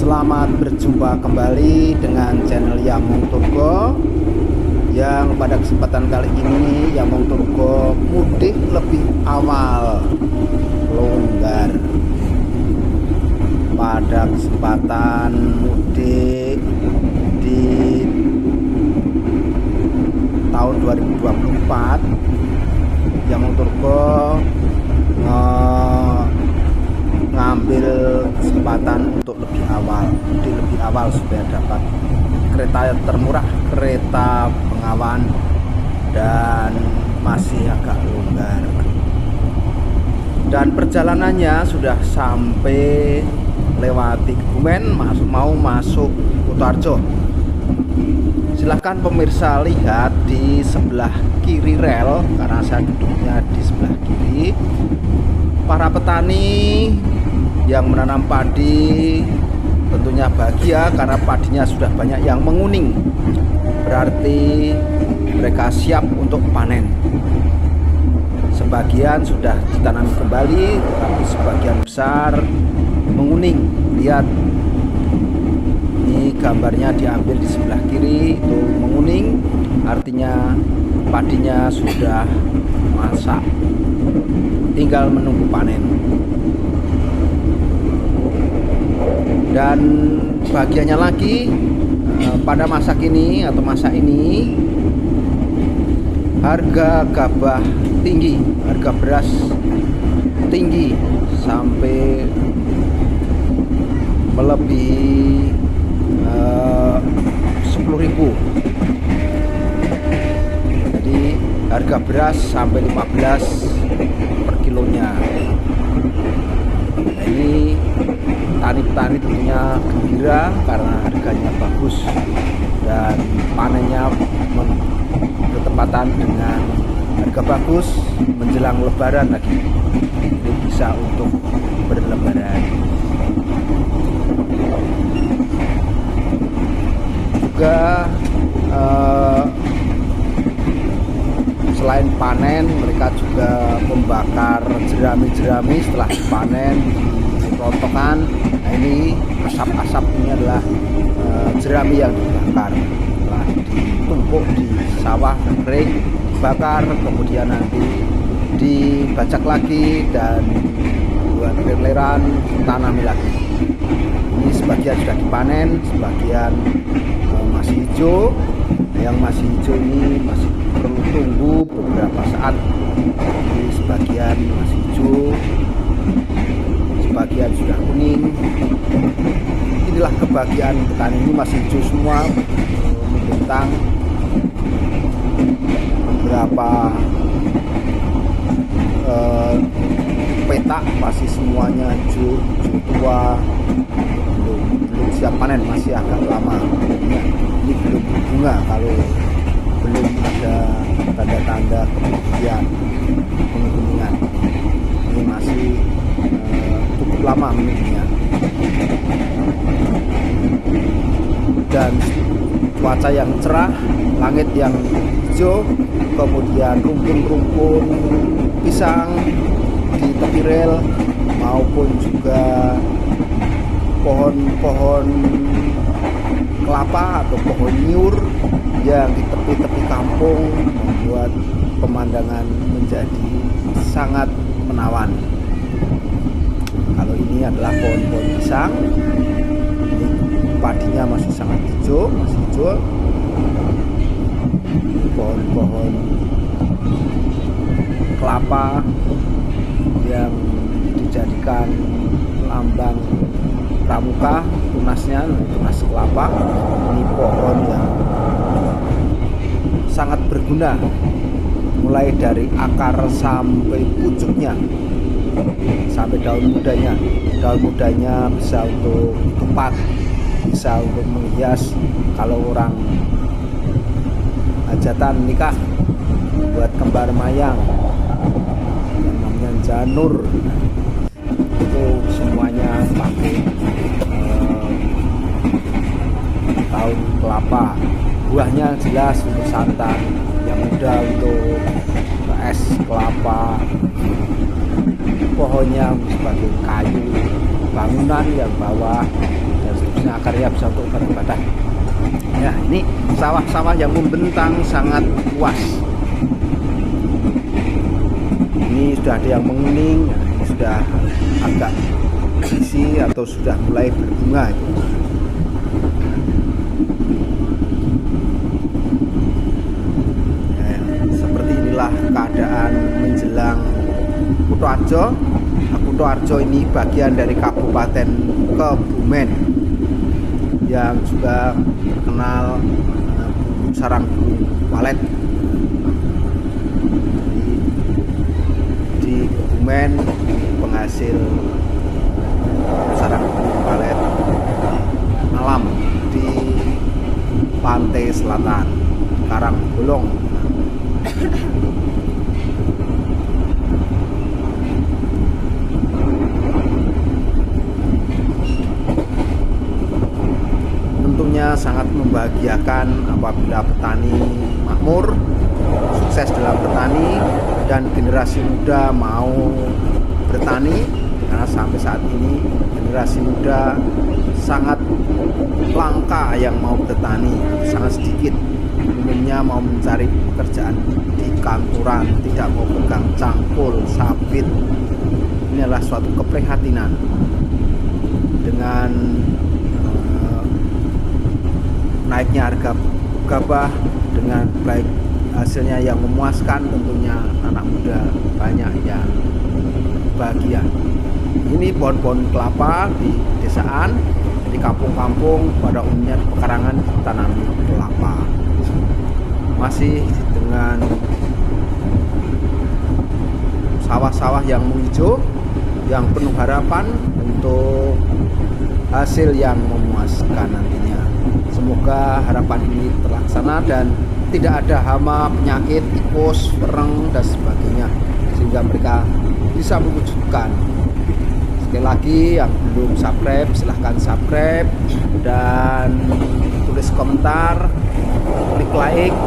Selamat berjumpa kembali dengan channel Yamong Turgo. Yang pada kesempatan kali ini Yamong Turgo mudik lebih awal, longgar. Pada kesempatan mudik di tahun 2024, Yamong Turgo ngambil kesempatan untuk lebih awal supaya dapat kereta termurah, kereta Bengawan, dan masih agak longgar. Dan perjalanannya sudah sampai lewati Kebumen, mau masuk Kutoarjo. Silahkan pemirsa lihat di sebelah kiri rel, karena saya duduknya di sebelah kiri. Para petani yang menanam padi tentunya bahagia karena padinya sudah banyak yang menguning, berarti mereka siap untuk panen. Sebagian sudah ditanam kembali, tapi sebagian besar menguning. Lihat, ini gambarnya diambil di sebelah kiri, itu menguning, artinya padinya sudah masak, tinggal menunggu panen. Dan bahagianya lagi, pada masa kini atau masa ini harga gabah tinggi, harga beras tinggi sampai melebihi 10.000. Jadi harga beras sampai 15 per kilonya. Nah, ini petani-petani tentunya gembira karena harganya bagus dan panennya bertepatan dengan harga bagus menjelang lebaran lagi. Ini bisa untuk berlebaran. Juga selain panen, mereka juga membakar jerami-jerami setelah dipanen di rontokan. Nah, ini asap-asap ini adalah jerami yang dibakar setelah ditumpuk di sawah kering, dibakar, kemudian nanti dibajak lagi dan buat ler-leran, tanami lagi. Ini sebagian sudah dipanen, sebagian masih hijau. Yang masih hijau ini masih perlu tunggu beberapa saat. Jadi sebagian masih hijau, sebagian sudah kuning. Inilah kebahagiaan petani, ini masih hijau semua, membentang. Beberapa petak masih semuanya hijau tua, belum siap panen, masih agak lama. Ini belum bunga, kalau belum ada tanda-tanda kemudian penguningan. Ini masih cukup lama menunggunya. Dan cuaca yang cerah, langit yang hijau, kemudian rumpun-rumpun pisang di tepi rel maupun juga pohon-pohon kelapa atau pohon nyur yang di tepi-tepi kampung membuat pemandangan menjadi sangat menawan. Kalau ini adalah pohon-pohon pisang, ini padinya masih sangat hijau, masih hijau. Pohon-pohon kelapa yang dijadikan lambang pramuka, tunasnya, tunas kelapa. Ini pohon yang sangat berguna, mulai dari akar sampai pucuknya, sampai daun mudanya. Daun mudanya bisa untuk ketupat, bisa untuk menghias kalau orang hajatan nikah, buat kembar mayang yang namanya janur. Itu semuanya pakai daun kelapa. Buahnya jelas untuk santan, yang muda untuk es kelapa, pohonnya sebagai kayu bangunan yang bawah dan seterusnya. ini akarnya bisa untuk obat-obatan. Ya, ini sawah-sawah yang membentang sangat luas. Ini sudah ada yang menguning, ini sudah agak isi atau sudah mulai berbunga. Ya, seperti inilah keadaan menjelang Kutoarjo. Kutoarjo ini bagian dari Kabupaten Kebumen yang juga terkenal sarang burung walet. Di Kebumen penghasil sarang burung walet malam di pantai selatan Karangbolong. Tentunya sangat membahagiakan apabila petani makmur, sukses dalam bertani, dan generasi muda mau bertani, karena sampai saat ini generasi muda sangat langka yang mau bertani, sangat sedikit. Umumnya mau mencari pekerjaan di kantoran, tidak mau pegang cangkul, sabit. Ini adalah suatu keprihatinan. Dengan naiknya harga gabah, dengan baik hasilnya yang memuaskan, tentunya anak muda banyak yang bahagia. Ini pohon-pohon kelapa di desaan, di kampung-kampung pada umumnya di pekarangan ditanami kelapa. Masih dengan sawah-sawah yang menghijau, yang penuh harapan untuk hasil yang memuaskan nantinya. Semoga harapan ini terlaksana dan tidak ada hama, penyakit, tikus, pereng, dan sebagainya, sehingga mereka bisa mewujudkan. Sekali lagi, yang belum subscribe silahkan subscribe dan tulis komentar, klik like.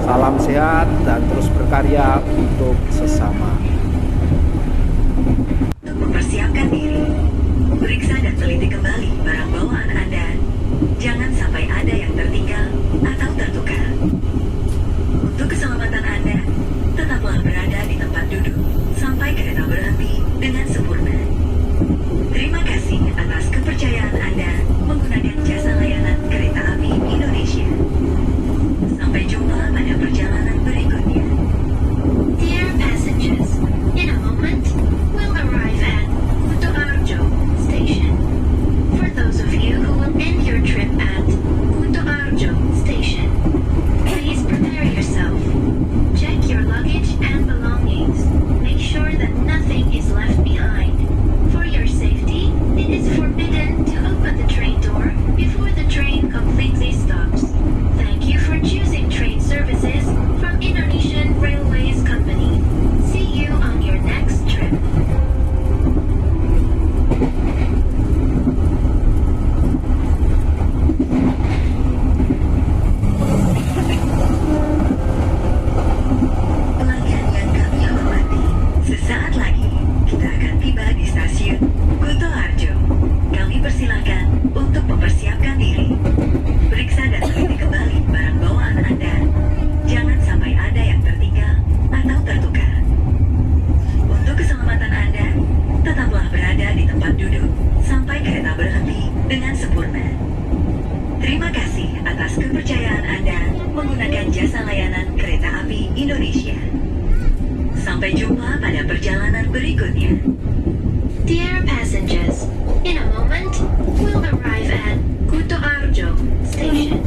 Salam sehat dan terus berkarya untuk sesama. Untuk mempersiapkan diri, periksa dan teliti kembali barang bawaan Anda. Jangan sampai ada yang tertinggal atau tertukar. Untuk keselamatan Anda, tetaplah berada di tempat duduk sampai kereta berhenti dengan sempurna. Terima kasih atas kepercayaan Anda menggunakan jasa layanan Kereta Api Indonesia. Sampai jumpa pada perjalanan berikutnya. Dear passengers, in a moment, we'll arrive at Kutoarjo Station. For those of you who will end your trip at Kutoarjo Station, please prepare yourself. Check your luggage and belongings. Make sure that nothing is left behind. For your safety, it is forbidden to open the train door before the train completely stops. Thank you for choosing train services from Indonesian Railways Company. See you on your next trip. Pelanggan yang kami hormati, sesaat lagi kita akan tiba di stasiun Kutoarjo. Kami persilakan untuk mempersiapkan diri. Periksa dan teliti kembali barang bawaan Anda. Jangan sampai ada yang tertinggal atau tertukar. Untuk keselamatan Anda, tetaplah berada di tempat duduk sampai kereta berhenti dengan sempurna. Terima kasih atas kepercayaan Anda menggunakan jasa layanan Kereta Api Indonesia. Sampai jumpa pada perjalanan berikutnya. Dear passengers, in a moment, we'll arrive at Kutoarjo Station.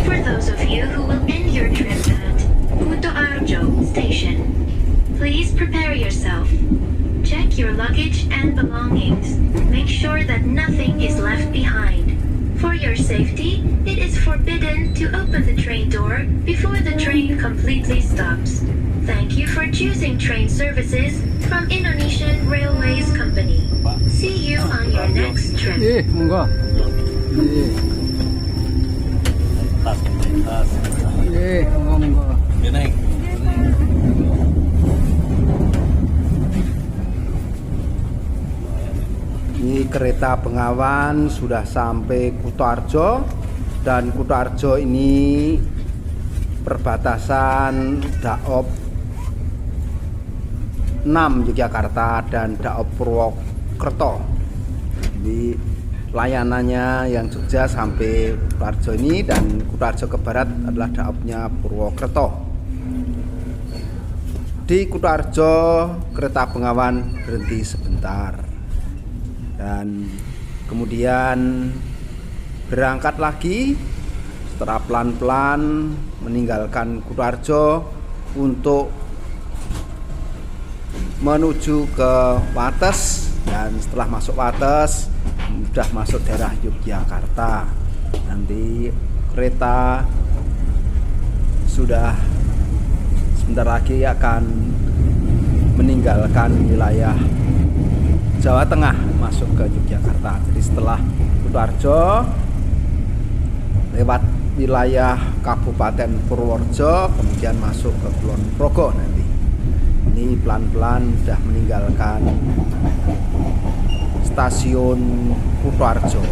For those of you who will end your trip at Kutoarjo Station, please prepare yourself. Check your luggage and belongings. Make sure that nothing is left behind. For your safety, it is forbidden to open the train door before the train completely stops. Thank you for choosing train services from Indonesian Railways Company. See you on your next trip. Monggo. Monggo. Naik. Ini kereta Bengawan sudah sampai Kutoarjo, dan Kutoarjo ini perbatasan Daop 6 Yogyakarta dan Daop Purwokerto. Jadi layanannya yang Jogja sampai Kutoarjo ini, dan Kutoarjo ke barat adalah Daopnya Purwokerto. Di Kutoarjo kereta Bengawan berhenti sebentar dan kemudian berangkat lagi setelah pelan-pelan meninggalkan Kutoarjo untuk menuju ke Wates, dan setelah masuk Wates sudah masuk daerah Yogyakarta. Nanti kereta sudah sebentar lagi akan meninggalkan wilayah Jawa Tengah masuk ke Yogyakarta. Jadi setelah Kutoarjo lewat wilayah Kabupaten Purworejo, kemudian masuk ke Kulon Progo nanti. Ini pelan-pelan sudah meninggalkan stasiun Kutoarjo.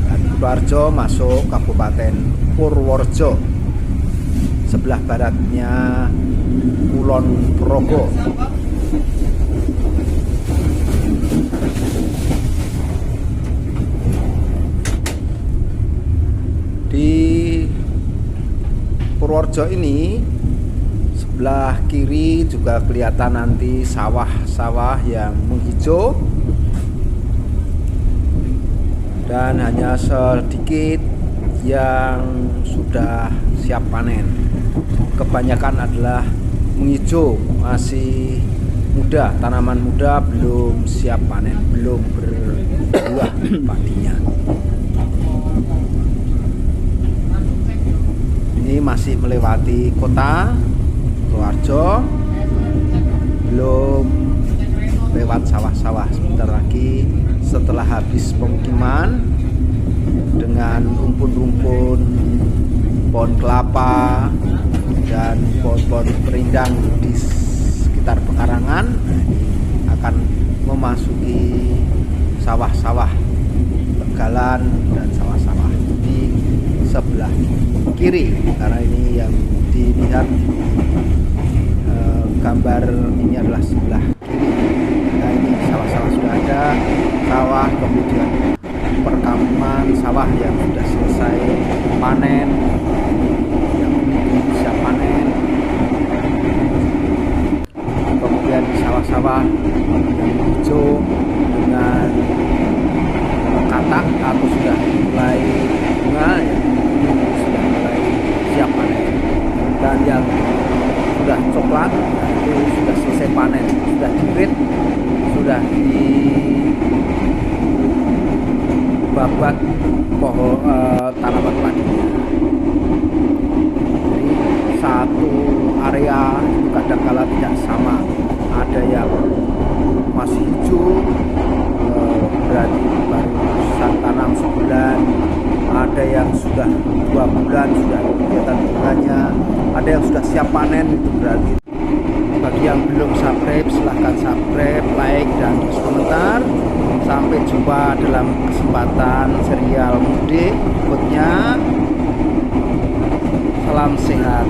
Dan Kutoarjo masuk Kabupaten Purworejo. Sebelah baratnya Kulon Progo. Di Purworejo ini sebelah kiri juga kelihatan nanti sawah-sawah yang menghijau, dan hanya sedikit yang sudah siap panen. Kebanyakan adalah menghijau, masih muda, tanaman muda, belum siap panen, belum berbuah padinya. Ini masih melewati kota Purworejo, belum lewat sawah-sawah. Sebentar lagi setelah habis pemukiman dengan rumpun-rumpun pohon kelapa dan pohon-pohon perindang di sekitar pekarangan, akan memasuki sawah-sawah Tegalan dan sawah-sawah di sebelah kiri, karena ini yang dilihat gambar ini adalah sebelah kiri. Nah, ini sawah-sawah sudah ada, sawah, kemudian perkampungan sawah yang sudah selesai panen, yang bisa panen, kemudian sawah-sawah yang hijau dengan katak atau sudah mulai bunga, ya, sudah mulai siap panen. Dan yang sudah coklat itu sudah selesai panen, sudah digrit, sudah dibabat pohon tanaman padinya. Jadi satu area itu kadang-kala tidak sama, ada yang masih hijau, berarti baru tanam sebulan, ada yang sudah 2 bulan sudah kelihatan bunganya, ada yang sudah siap panen. Itu berarti bagi yang belum subscribe, silahkan subscribe, like, dan terus komentar. Sampai jumpa dalam kesempatan serial mudik berikutnya. Salam sehat.